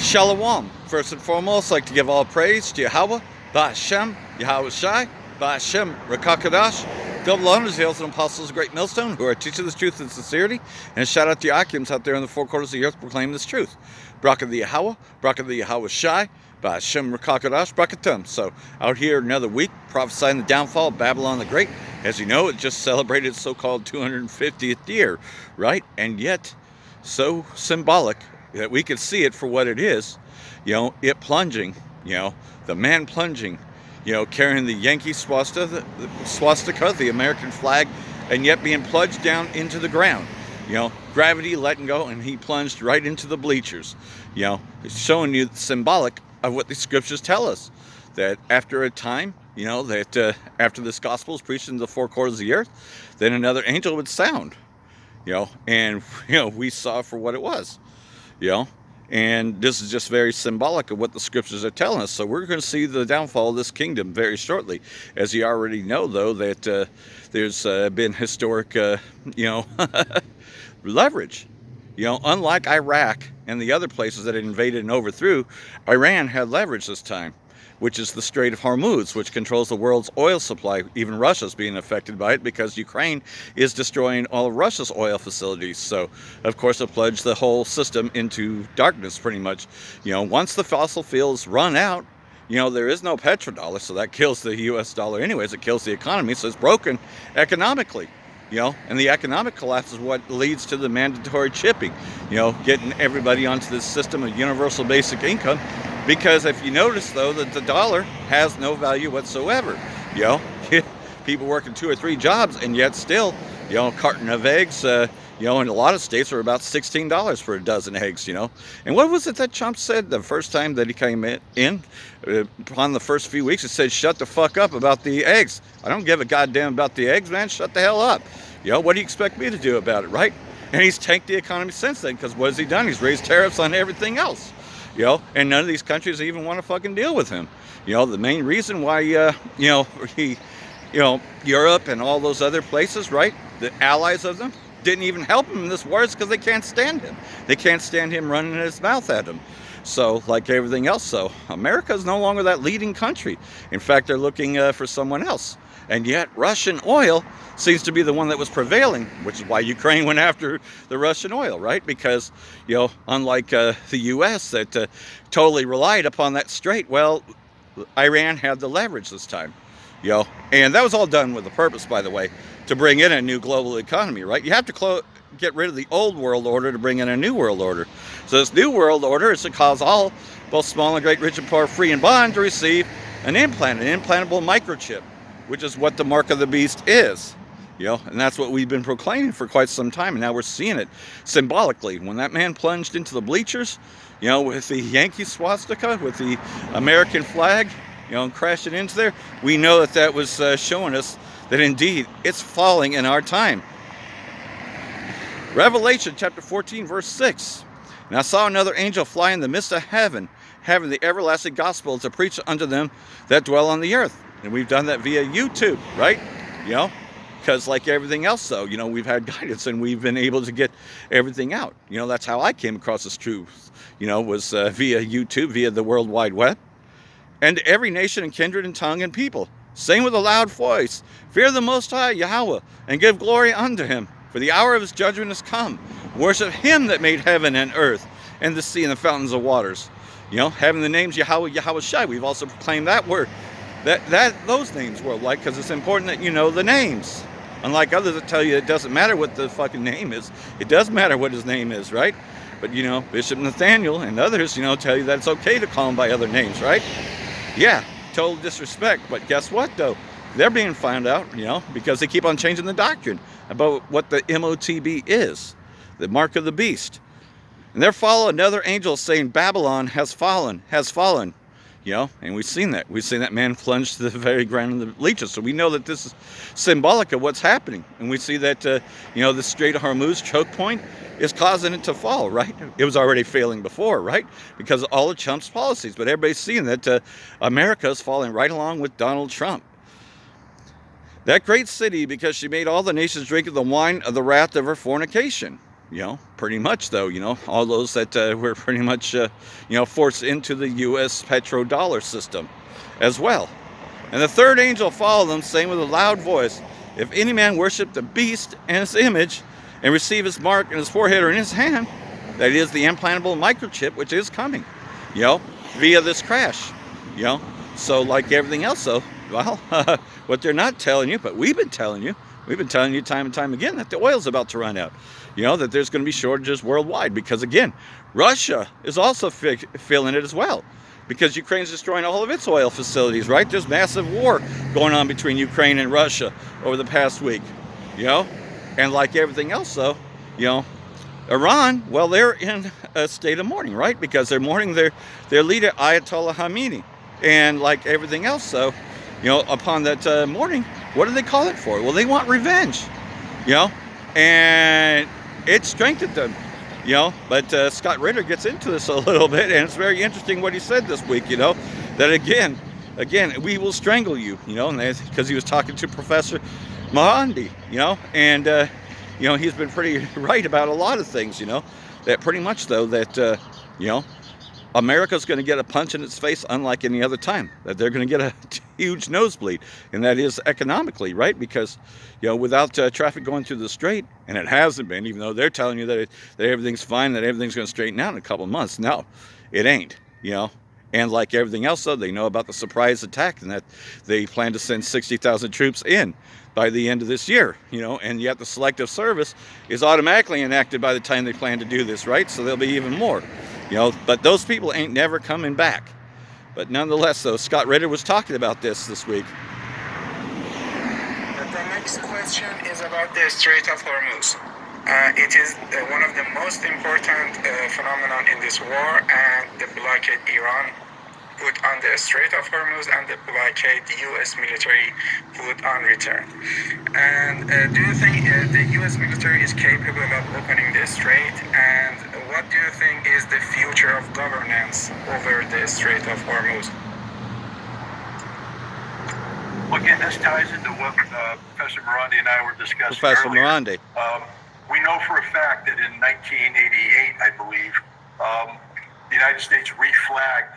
Shalom. First and foremost, I'd like to give all praise to Yahweh, Ba'Shem, Yahweh Shai, Ba'Shem, Rakakadash. Double honors the elders and apostles of Great Millstone who are teaching this truth in sincerity. And shout out to the Akims out there in the four corners of the earth proclaiming this truth. Braka the Yahweh, Braka the Yahweh Shai, Ba'Shem, Rakakadash, Brakatum. So out here another week prophesying the downfall of Babylon the Great. As you know, it just celebrated its so-called 250th year, right? And yet, so symbolic that we could see it for what it is, it plunging, the man plunging, carrying the Yankee swastika, the American flag, and yet being plunged down into the ground. Gravity letting go, and he plunged right into the bleachers. It's showing you the symbolic of what the scriptures tell us, that after a time, that after this gospel is preached in the four corners of the earth, then another angel would sound, and, we saw for what it was. And this is just very symbolic of what the scriptures are telling us. So we're going to see the downfall of this kingdom very shortly. As you already know, though, that there's been historic, leverage. Unlike Iraq and the other places that it invaded and overthrew, Iran had leverage this time, which is the Strait of Hormuz, which controls the world's oil supply. Even Russia's being affected by it because Ukraine is destroying all of Russia's oil facilities. So, of course, it plunged the whole system into darkness pretty much. Once the fossil fuels run out, there is no petrodollar, so that kills the US dollar anyways. It kills the economy, so it's broken economically. And the economic collapse is what leads to the mandatory chipping, getting everybody onto this system of universal basic income. Because if you notice, though, that the dollar has no value whatsoever. People working 2 or 3 jobs, and yet still, a carton of eggs, in a lot of states are about $16 for a dozen eggs, And what was it that Trump said the first time that he came in? Upon the first few weeks, he said, shut the fuck up about the eggs. I don't give a goddamn about the eggs, man. Shut the hell up. What do you expect me to do about it, right? And he's tanked the economy since then, because what has he done? He's raised tariffs on everything else. And none of these countries even want to fucking deal with him. The main reason why, he, Europe and all those other places, right? The allies of them didn't even help him in this war is because they can't stand him. They can't stand him running his mouth at them. So, like everything else, so America is no longer that leading country. In fact, they're looking for someone else. And yet, Russian oil seems to be the one that was prevailing, which is why Ukraine went after the Russian oil, right? Because, unlike the U.S. that totally relied upon that strait, well, Iran had the leverage this time, And that was all done with a purpose, by the way, to bring in a new global economy, right? You have to get rid of the old world order to bring in a new world order. So this new world order is to cause all, both small and great, rich and poor, free and bond, to receive an implantable microchip, which is what the mark of the beast is, and that's what we've been proclaiming for quite some time, and now we're seeing it symbolically. When that man plunged into the bleachers, with the Yankee swastika, with the American flag, and crashing into there, we know that was showing us that indeed it's falling in our time. Revelation chapter 14, verse 6. And I saw another angel fly in the midst of heaven, having the everlasting gospel to preach unto them that dwell on the earth. And we've done that via YouTube, right? Because like everything else, though, we've had guidance and we've been able to get everything out. That's how I came across this truth, was via YouTube, via the World Wide Web. And every nation and kindred and tongue and people, saying with a loud voice, fear the Most High, Yahweh, and give glory unto him. For the hour of his judgment is come. Worship him that made heaven and earth, and the sea and the fountains of waters. Having the names Yahweh, Yahweh Shai. We've also proclaimed that word. Those names worldwide, because it's important that you know the names. Unlike others that tell you it doesn't matter what the fucking name is. It does matter what his name is, right? But, Bishop Nathaniel and others, tell you that it's okay to call him by other names, right? Yeah, total disrespect. But guess what, though? They're being found out, because they keep on changing the doctrine about what the MOTB is, the mark of the beast. And there followed another angel saying, Babylon has fallen, and we've seen that. We've seen that man plunge to the very ground of the bleachers. So we know that this is symbolic of what's happening. And we see that, the Strait of Hormuz choke point is causing it to fall, right? It was already failing before, right? Because of all of Trump's policies. But everybody's seeing that America is falling right along with Donald Trump. That great city, because she made all the nations drink of the wine of the wrath of her fornication. Pretty much though, all those that were pretty much, forced into the U.S. petrodollar system as well. And the third angel followed them, saying with a loud voice, if any man worship the beast and his image and receive his mark in his forehead or in his hand, that is the implantable microchip, which is coming, via this crash, So like everything else though, well, what they're not telling you, but we've been telling you time and time again that the oil's about to run out. That there's going to be shortages worldwide because, again, Russia is also feeling it as well because Ukraine's destroying all of its oil facilities, right? There's massive war going on between Ukraine and Russia over the past week, And like everything else, though, Iran, well, they're in a state of mourning, right? Because they're mourning their leader, Ayatollah Khamenei. And like everything else, though, upon that mourning, what do they call it for? Well, they want revenge, And it strengthened them, But Scott Ritter gets into this a little bit, and it's very interesting what he said this week, that again, we will strangle you, and because he was talking to Professor Mahandi, and he's been pretty right about a lot of things, that pretty much though that America's going to get a punch in its face unlike any other time, that they're going to get a huge nosebleed, and that is economically, right? Because, without traffic going through the strait, and it hasn't been, even though they're telling you that everything's fine, that everything's going to straighten out in a couple of months. No, it ain't, And like everything else, though, they know about the surprise attack and that they plan to send 60,000 troops in by the end of this year, and yet the selective service is automatically enacted by the time they plan to do this, right? So there'll be even more. But those people ain't never coming back. But nonetheless, though, Scott Ritter was talking about this week. The next question is about the Strait of Hormuz. It is one of the most important phenomenon in this war, and the blockade Iran put on the Strait of Hormuz and the blockade the U.S. military put on return. And do you think the U.S. military is capable of opening the strait? And what do you think is the future of governance over the Strait of Hormuz? Well, again, this ties into what Professor Marandi and I were discussing Professor earlier. Marandi. We know for a fact that in 1988, I believe, the United States reflagged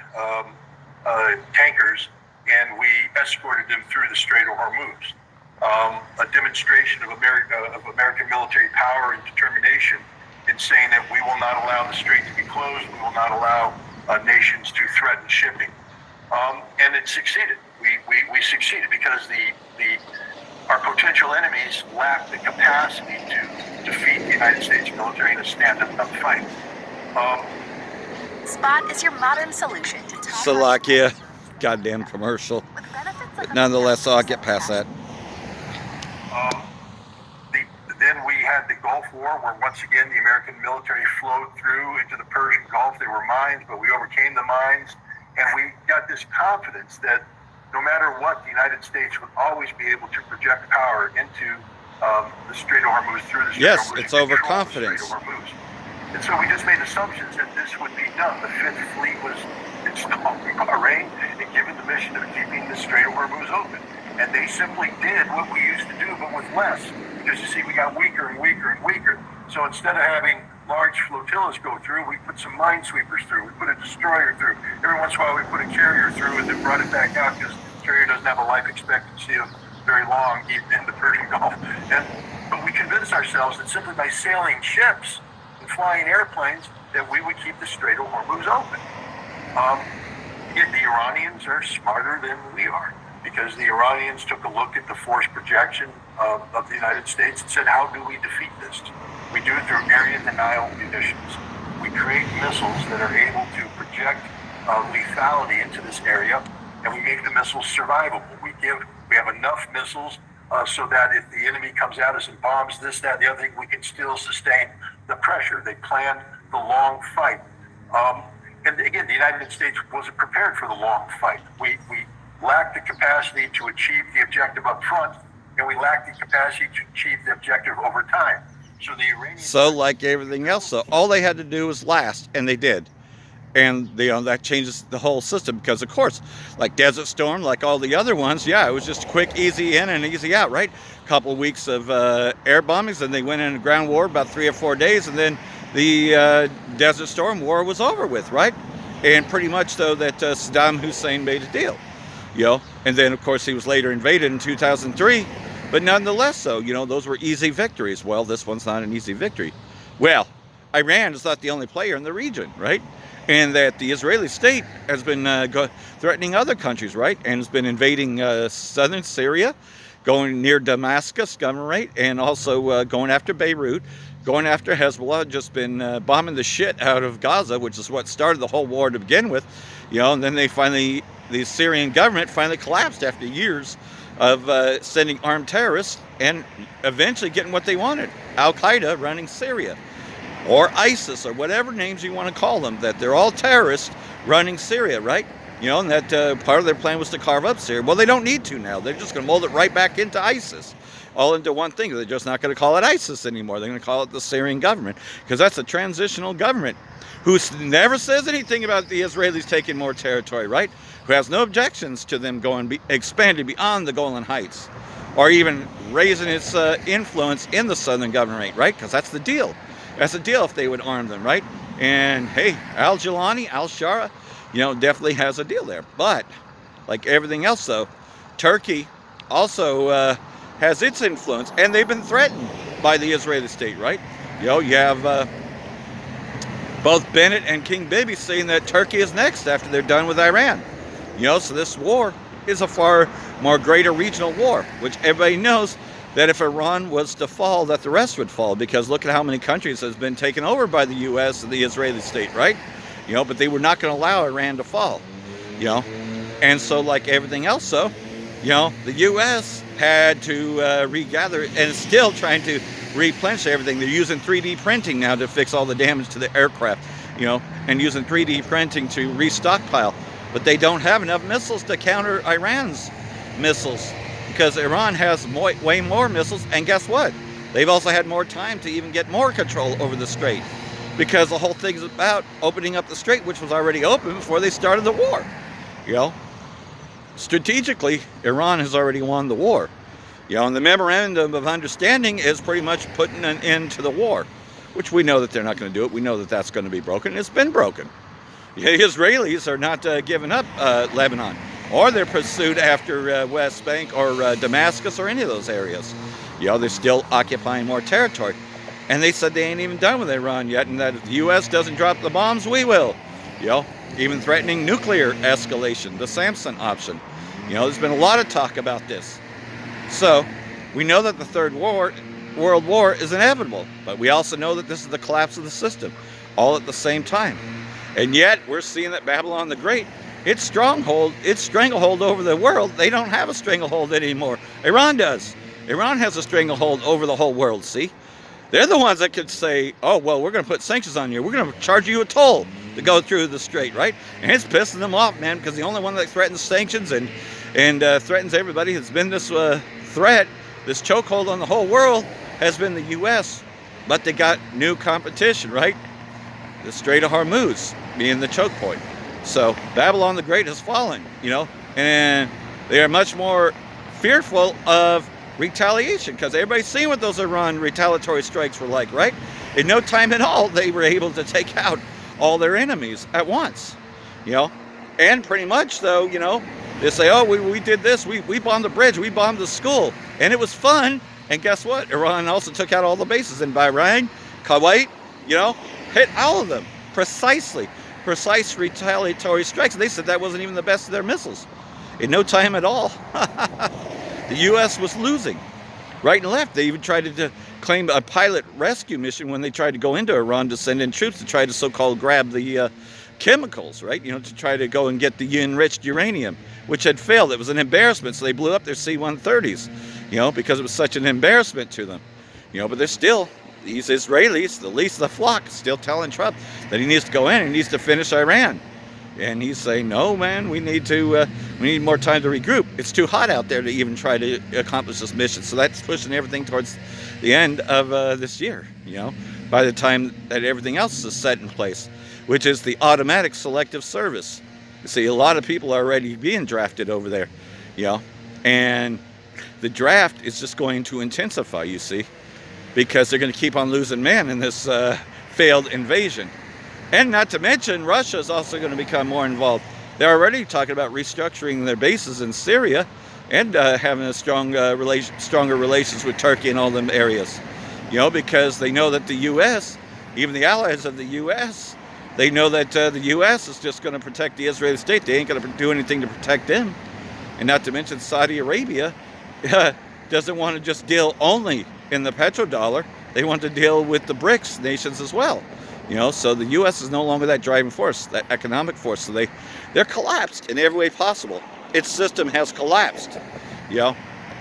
tankers, and we escorted them through the Strait of Hormuz. A demonstration of American military power and determination in saying that we will not allow the strait to be closed, we will not allow nations to threaten shipping. And it succeeded. We succeeded because our potential enemies lacked the capacity to defeat the United States military in a stand-up fight. Spot is your modern solution to Slovakia, goddamn commercial. But nonetheless, I'll get past that. Then we had the Gulf War, where once again the American military flowed through into the Persian Gulf. There were mines, but we overcame the mines, and we got this confidence that no matter what, the United States would always be able to project power into the Strait of Hormuz, through the Strait of Hormuz. Yes, it's overconfidence. And so we just made assumptions that this would be done. The Fifth Fleet was installed in Bahrain and given the mission of keeping the Strait of Hormuz open. And they simply did what we used to do, but with less. Because you see, we got weaker and weaker and weaker. So instead of having large flotillas go through, we put some minesweepers through. We put a destroyer through. Every once in a while, we put a carrier through and then brought it back out, because the carrier doesn't have a life expectancy of very long, even in the Persian Gulf. But we convinced ourselves that simply by sailing ships and flying airplanes, that we would keep the Strait of Hormuz open. Yet the Iranians are smarter than we are, because the Iranians took a look at the force projection of the United States and said, how do we defeat this? We do it through area denial munitions. We create missiles that are able to project lethality into this area, and we make the missiles survivable. We have enough missiles so that if the enemy comes at us and bombs this, that, the other thing, we can still sustain the pressure. They planned the long fight. And again, the United States wasn't prepared for the long fight. We lacked the capacity to achieve the objective up front, and we lacked the capacity to achieve the objective over time. So the Iranians... So like everything else, though, all they had to do was last, and they did. And that changes the whole system, because of course, like Desert Storm, like all the other ones, yeah, it was just quick, easy in and easy out, right? Couple of weeks of air bombings, and they went in a ground war about 3 or 4 days, and then the Desert Storm war was over with, right? And pretty much though that Saddam Hussein made a deal, and then of course he was later invaded in 2003, but nonetheless, though, those were easy victories. Well, this one's not an easy victory. Well, Iran is not the only player in the region, right? And that the Israeli state has been threatening other countries, right? And has been invading southern Syria, going near Damascus governorate, and also going after Beirut, going after Hezbollah, just been bombing the shit out of Gaza, which is what started the whole war to begin with, and then the Syrian government finally collapsed after years of sending armed terrorists and eventually getting what they wanted, Al-Qaeda running Syria. Or ISIS, or whatever names you want to call them, that they're all terrorists running Syria, right? And that part of their plan was to carve up Syria. Well, they don't need to now. They're just going to mold it right back into ISIS, all into one thing. They're just not going to call it ISIS anymore. They're going to call it the Syrian government, because that's a transitional government who never says anything about the Israelis taking more territory, right? Who has no objections to them expanding beyond the Golan Heights, or even raising its influence in the southern governorate, right? Because that's the deal. That's the deal if they would arm them, right? And hey, al-Jilani, al-Shara, definitely has a deal there. But like everything else, though, Turkey also has its influence, and they've been threatened by the Israeli state, right? You have both Bennett and King Bibi saying that Turkey is next after they're done with Iran. So this war is a far more greater regional war, which everybody knows that if Iran was to fall, that the rest would fall, because look at how many countries has been taken over by the U.S. and the Israeli state, right? But they were not going to allow Iran to fall, And so, like everything else, though, the U.S. had to regather, and is still trying to replenish everything. They're using 3D printing now to fix all the damage to the aircraft, and using 3D printing to restockpile. But they don't have enough missiles to counter Iran's missiles, because Iran has way more missiles, and guess what? They've also had more time to even get more control over the strait, because the whole thing's about opening up the strait, which was already open before they started the war. Strategically, Iran has already won the war. And the memorandum of understanding is pretty much putting an end to the war, which we know that they're not going to do it. We know that that's going to be broken. It's been broken. The Israelis are not giving up Lebanon, or their pursuit after West Bank or Damascus or any of those areas. They're still occupying more territory. And they said they ain't even done with Iran yet, and that if the U.S. doesn't drop the bombs, we will. Even threatening nuclear escalation, the Samson option. There's been a lot of talk about this. So, we know that the Third World War is inevitable, but we also know that this is the collapse of the system, all at the same time. And yet, we're seeing that Babylon the Great, its stranglehold over the world, they don't have a stranglehold anymore. Iran does. Iran has a stranglehold over the whole world, see? They're the ones that could say, oh, well, we're going to put sanctions on you. We're going to charge you a toll to go through the strait, right? And it's pissing them off, man, because the only one that threatens sanctions and threatens everybody has been this threat, this chokehold on the whole world, has been the U.S. But they got new competition, right? The Strait of Hormuz being the choke point. So Babylon the Great has fallen, and they are much more fearful of retaliation, because everybody's seen what those Iran retaliatory strikes were like, right? In no time at all, they were able to take out all their enemies at once, and pretty much, though, they say, oh, we did this, we bombed the bridge, we bombed the school, and it was fun. And guess what? Iran also took out all the bases in Bahrain, Kuwait, hit all of them precise retaliatory strikes. And they said that wasn't even the best of their missiles. In no time at all, the U.S. was losing right and left. They even tried to claim a pilot rescue mission when they tried to go into Iran to send in troops to try to so-called grab the chemicals, right? To try to go and get the enriched uranium, which had failed. It was an embarrassment, so they blew up their C-130s, because it was such an embarrassment to them. But they're still, these Israelis, the least of the flock, still telling Trump that he needs to go in and he needs to finish Iran. And he's saying, no, man, we need more time to regroup. It's too hot out there to even try to accomplish this mission. So that's pushing everything towards the end of this year, by the time that everything else is set in place. which is the automatic selective service. You see, a lot of people are already being drafted over there, you know, and the draft is just going to intensify, you see, because they're going to keep on losing men in this failed invasion. And not to mention, Russia is also going to become more involved. They're already talking about restructuring their bases in Syria and having a stronger relations with Turkey and all them areas. You know, because they know that the U.S., even the allies of the U.S., they know that the U.S. is just going to protect the Israeli state. They ain't going to do anything to protect them. And not to mention Saudi Arabia doesn't want to just deal only in the petrodollar. They want to deal with the BRICS nations as well. You know, so the U.S. is no longer that driving force, that economic force. So they're collapsed in every way possible. Its system has collapsed, you know.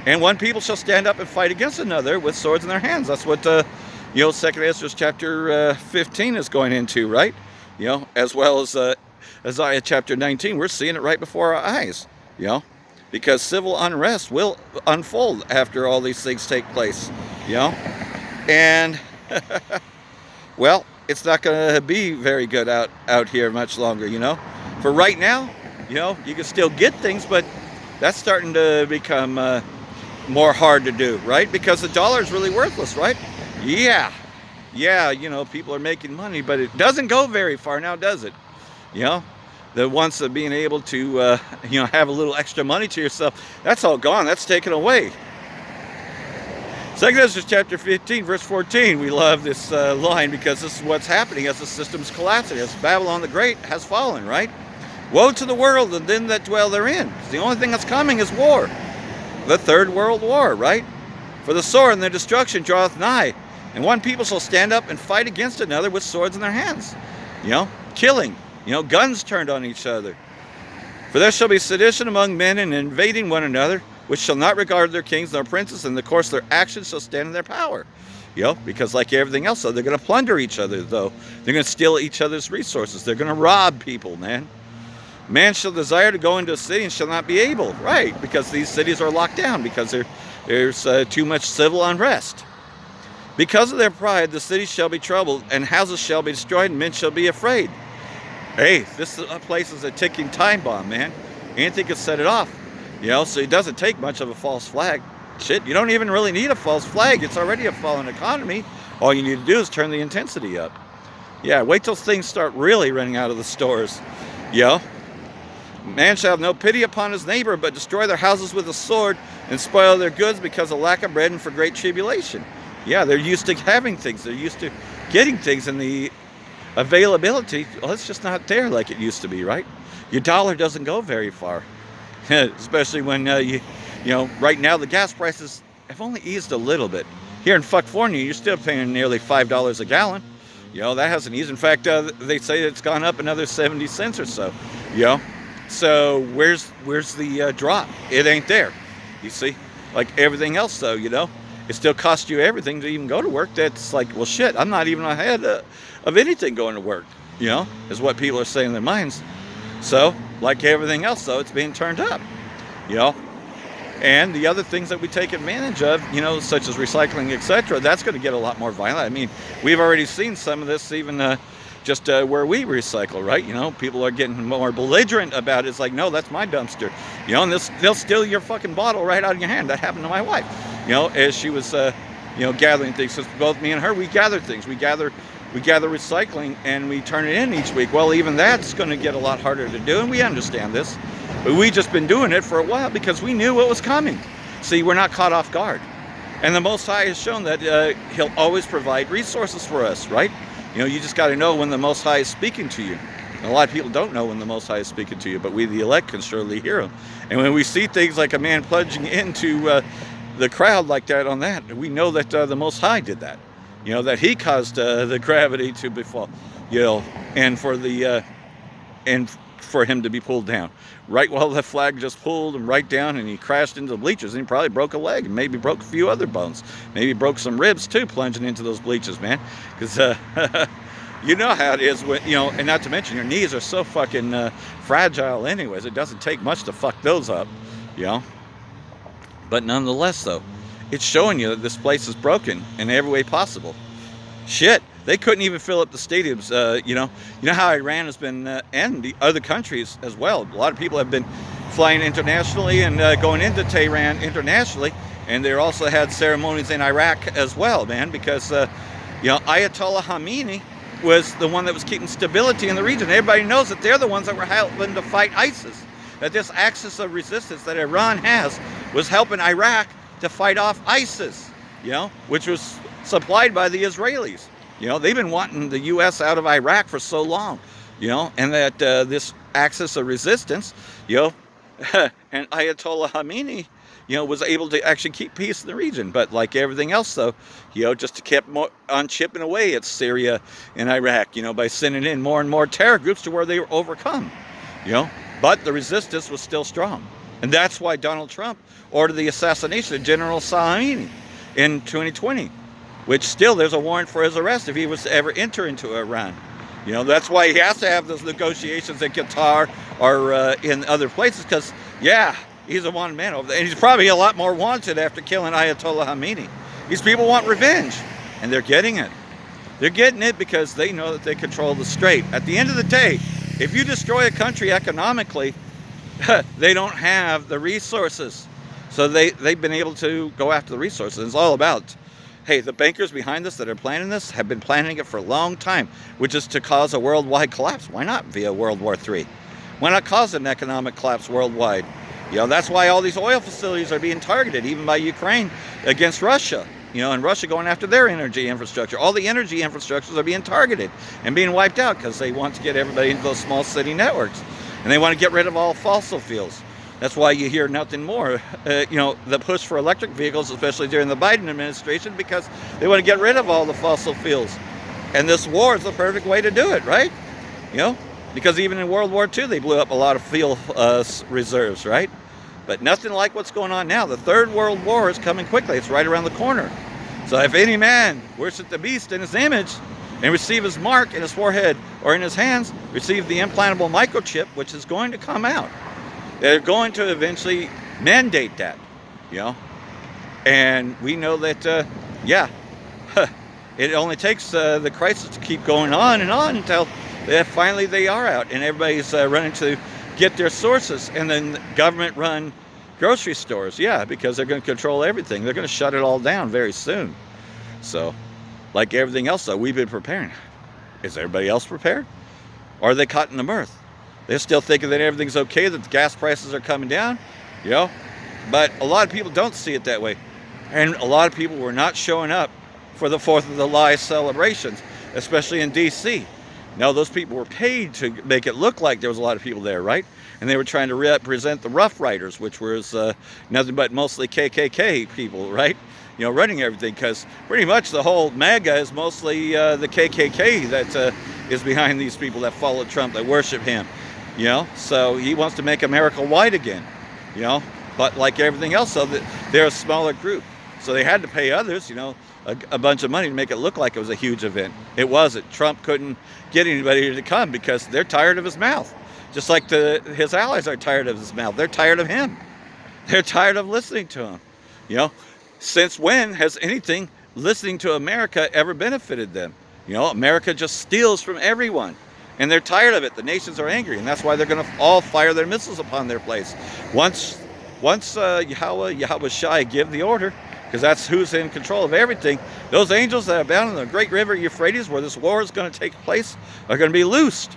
And one people shall stand up and fight against another with swords in their hands. That's what, you know, 2 Ezra chapter 15 is going into, right? You know, as well as Isaiah chapter 19. We're seeing it right before our eyes, you know, because civil unrest will unfold after all these things take place, you know. And, well, it's not going to be very good out here much longer, you know. For right now, you know, you can still get things, but that's starting to become more hard to do, right? Because the dollar is really worthless, right? Yeah, you know, people are making money, but it doesn't go very far now, does it? You know, the once of being able to, you know, have a little extra money to yourself, that's all gone. That's taken away. 2 Ezra chapter 15, verse 14, we love this line because this is what's happening as the system's collapsing, as Babylon the Great has fallen, right? Woe to the world and them that dwell therein. The only thing that's coming is war. The third world war, right? For the sword and the destruction draweth nigh, and one people shall stand up and fight against another with swords in their hands. You know, killing, you know, guns turned on each other. For there shall be sedition among men and invading one another, which shall not regard their kings nor princes, and the course of their actions shall stand in their power. You know, because like everything else, though, they're going to plunder each other, though. They're going to steal each other's resources. They're going to rob people, man. Man shall desire to go into a city and shall not be able, right? Because these cities are locked down, because there's too much civil unrest. Because of their pride, the cities shall be troubled, and houses shall be destroyed, and men shall be afraid. Hey, this place is a ticking time bomb, man. Anything can set it off. You know, so it doesn't take much of a false flag. Shit, you don't even really need a false flag. It's already a fallen economy. All you need to do is turn the intensity up. Yeah, wait till things start really running out of the stores. You know? Man shall have no pity upon his neighbor, but destroy their houses with a sword and spoil their goods because of lack of bread and for great tribulation. Yeah, they're used to having things. They're used to getting things, and the availability, well, it's just not there like it used to be, right? Your dollar doesn't go very far. Especially when, you know, right now the gas prices have only eased a little bit. Here in California, you're still paying nearly $5 a gallon. You know, that hasn't eased. In fact, they say it's gone up another 70 cents or so, you know. So where's the drop? It ain't there. You see, like everything else, though, you know, it still costs you everything to even go to work. That's like, well, shit, I'm not even ahead of anything going to work, you know, is what people are saying in their minds. So, like everything else, though, it's being turned up, you know. And the other things that we take advantage of, you know, such as recycling, etc., that's going to get a lot more violent. I mean, we've already seen some of this even just where we recycle, right? You know, people are getting more belligerent about it. It's like, no, that's my dumpster. You know, and they'll steal your fucking bottle right out of your hand. That happened to my wife, you know, as she was, you know, gathering things. So both me and her, we gather things. We gather recycling and we turn it in each week. Well, even that's going to get a lot harder to do, and we understand this. But we just been doing it for a while because we knew what was coming. See, we're not caught off guard. And the Most High has shown that He'll always provide resources for us, right? You know, you just got to know when the Most High is speaking to you. And a lot of people don't know when the Most High is speaking to you, but we, the elect, can surely hear Him. And when we see things like a man plunging into the crowd like that on that, we know that the Most High did that. You know, that He caused the gravity to befall, you know, and for Him to be pulled down. Right while the flag just pulled him right down, and he crashed into the bleachers, and he probably broke a leg, and maybe broke a few other bones. Maybe broke some ribs too, plunging into those bleachers, man. Because you know how it is, when, you know, and not to mention your knees are so fucking fragile anyways. It doesn't take much to fuck those up, you know. But nonetheless, though, it's showing you that this place is broken in every way possible. Shit, They couldn't even fill up the stadiums. You know how Iran has been, and the other countries as well. A lot of people have been flying internationally and going into Tehran internationally, and they also had ceremonies in Iraq as well, man, because Ayatollah Khamenei was the one that was keeping stability in the region. Everybody knows that they're the ones that were helping to fight ISIS. That this axis of resistance that Iran has was helping Iraq to fight off ISIS, which was supplied by the Israelis. They've been wanting the U.S. out of Iraq for so long, and that this axis of resistance, and Ayatollah Khamenei, was able to actually keep peace in the region. But like everything else, though, just kept on chipping away at Syria and Iraq, by sending in more and more terror groups to where they were overcome, But the resistance was still strong. And that's why Donald Trump ordered the assassination of General Soleimani in 2020, which still there's a warrant for his arrest if he was to ever enter into Iran. That's why he has to have those negotiations in Qatar or in other places, because, he's a wanted man over there. And he's probably a lot more wanted after killing Ayatollah Khamenei. These people want revenge, and they're getting it. They're getting it because they know that they control the strait. At the end of the day, if you destroy a country economically, they don't have the resources. So they've been able to go after the resources. It's all about, hey, the bankers behind this that are planning this have been planning it for a long time, which is to cause a worldwide collapse. Why not via World War III? Why not cause an economic collapse worldwide? That's why all these oil facilities are being targeted, even by Ukraine, against Russia. And Russia going after their energy infrastructure. All the energy infrastructures are being targeted and being wiped out because they want to get everybody into those small city networks. And they want to get rid of all fossil fuels. That's why you hear nothing more, the push for electric vehicles, especially during the Biden administration, because they want to get rid of all the fossil fuels. And this war is the perfect way to do it, right? Because even in World War II, they blew up a lot of fuel reserves, right? But nothing like what's going on now. The Third World War is coming quickly. It's right around the corner. So if any man worship the beast in his image and receive his mark in his forehead or in his hands, receive the implantable microchip, which is going to come out. They're going to eventually mandate that, And we know that, it only takes the crisis to keep going on until finally they are out and everybody's running to get their sources, and then government-run grocery stores, because they're going to control everything. They're going to shut it all down very soon. So, like everything else, though, we've been preparing. Is everybody else prepared? Or are they caught in the mirth? They're still thinking that everything's okay, that the gas prices are coming down, But a lot of people don't see it that way. And a lot of people were not showing up for the 4th of July celebrations, especially in D.C. No, those people were paid to make it look like there was a lot of people there, right? And they were trying to represent the Rough Riders, which was nothing but mostly KKK people, right? Running everything, because pretty much the whole MAGA is mostly the KKK that is behind these people that follow Trump, that worship him, So he wants to make America white again, But like everything else, so they're a smaller group. So they had to pay others, a bunch of money to make it look like it was a huge event. It wasn't. Trump couldn't get anybody to come because they're tired of his mouth. Just like his allies are tired of his mouth. They're tired of him. They're tired of listening to him. Since when has anything listening to America ever benefited them? America just steals from everyone. And they're tired of it. The nations are angry. And that's why they're going to all fire their missiles upon their place. Once Yahweh Shai give the order, because that's who's in control of everything. Those angels that are bound in the great river Euphrates, where this war is going to take place, are going to be loosed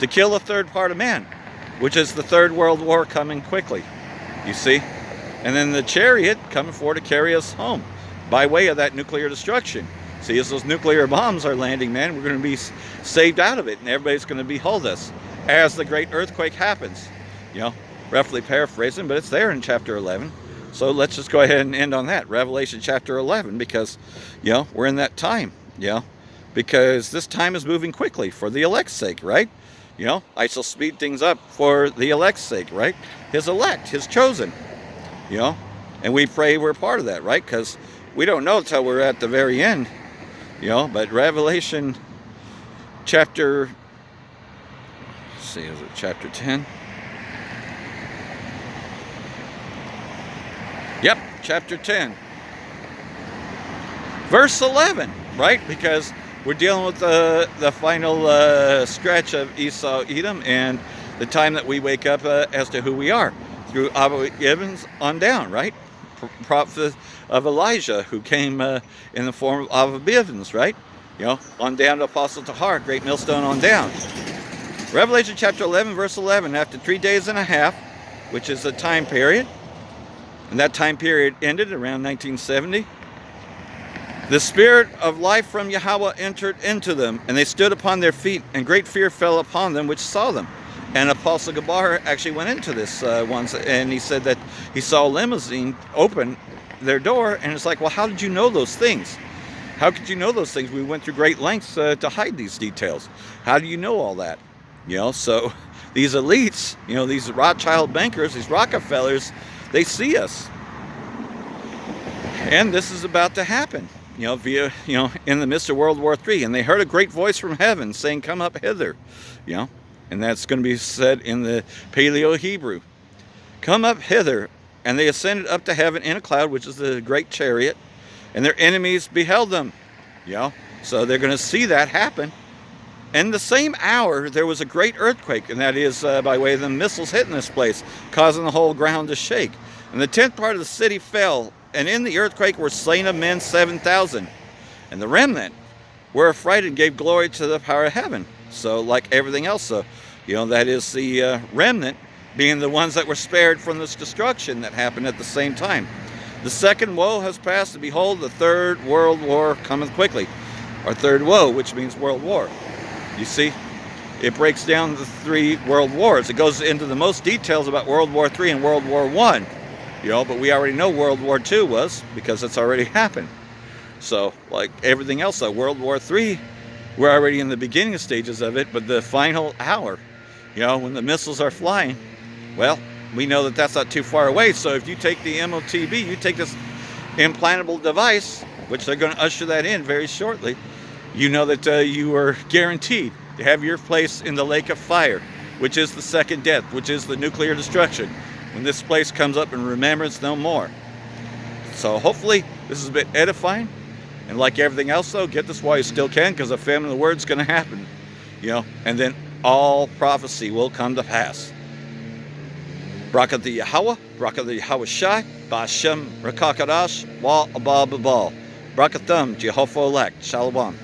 to kill a third part of man, which is the Third World War coming quickly, you see? And then the chariot coming forward to carry us home by way of that nuclear destruction. See, as those nuclear bombs are landing, man, we're going to be saved out of it, and everybody's going to behold us as the great earthquake happens. Roughly paraphrasing, but it's there in chapter 11. So let's just go ahead and end on that, Revelation chapter 11, because, we're in that time, because this time is moving quickly for the elect's sake, right? I shall speed things up for the elect's sake, right? His elect, his chosen, and we pray we're part of that, right? Because we don't know until we're at the very end, but Revelation chapter, let's see, is it chapter 10? Yep, chapter 10. Verse 11, right? Because we're dealing with the final stretch of Esau Edom and the time that we wake up as to who we are through Abba Gibbons on down, right? Prophet of Elijah, who came in the form of Abba Gibbons, right? You know, on down to Apostle Tahar, Great Millstone on down. Revelation chapter 11, verse 11, after 3 days and a half, which is a time period, and that time period ended around 1970, the spirit of life from Yahweh entered into them, and they stood upon their feet, and great fear fell upon them which saw them. And Apostle Gabar actually went into this once, and he said that he saw a limousine open their door, and it's like, well, how did you know those things? How could you know those things? We went through great lengths to hide these details. How do you know all that? You know, so these elites, you know, these Rothschild bankers, these Rockefellers, they see us. And this is about to happen, you know, via, you know, in the midst of World War III. And they heard a great voice from heaven saying, come up hither, you know. And that's going to be said in the Paleo-Hebrew. Come up hither. And they ascended up to heaven in a cloud, which is the great chariot. And their enemies beheld them, you know. So they're going to see that happen. In the same hour, there was a great earthquake, and that is by way of the missiles hitting this place, causing the whole ground to shake. And the 10th part of the city fell, and in the earthquake were slain of men 7,000. And the remnant were affrighted and gave glory to the power of heaven. So like everything else, so, you know, that is the remnant being the ones that were spared from this destruction that happened at the same time. The second woe has passed, and behold, the third world war cometh quickly. Or third woe, which means world war. You see, it breaks down the 3 world wars. It goes into the most details about World War III and World War I. You know, but we already know World War II was, because it's already happened. So, like everything else, though, World War III, we're already in the beginning stages of it, but the final hour, you know, when the missiles are flying, well, we know that that's not too far away. So if you take the MOTB, you take this implantable device, which they're going to usher that in very shortly, you know that you are guaranteed to have your place in the lake of fire, which is the second death, which is the nuclear destruction, when this place comes up in remembrance no more. So hopefully this is a bit edifying, and like everything else though, get this while you still can, because the famine of the word is going to happen, you know, and then all prophecy will come to pass. Bracha the Yahweh, Bracha the Yahweh Shai, Ba'ashem Rakakadash, Wa Abba Babal. Brakathum, Jehovah elect. Shalom.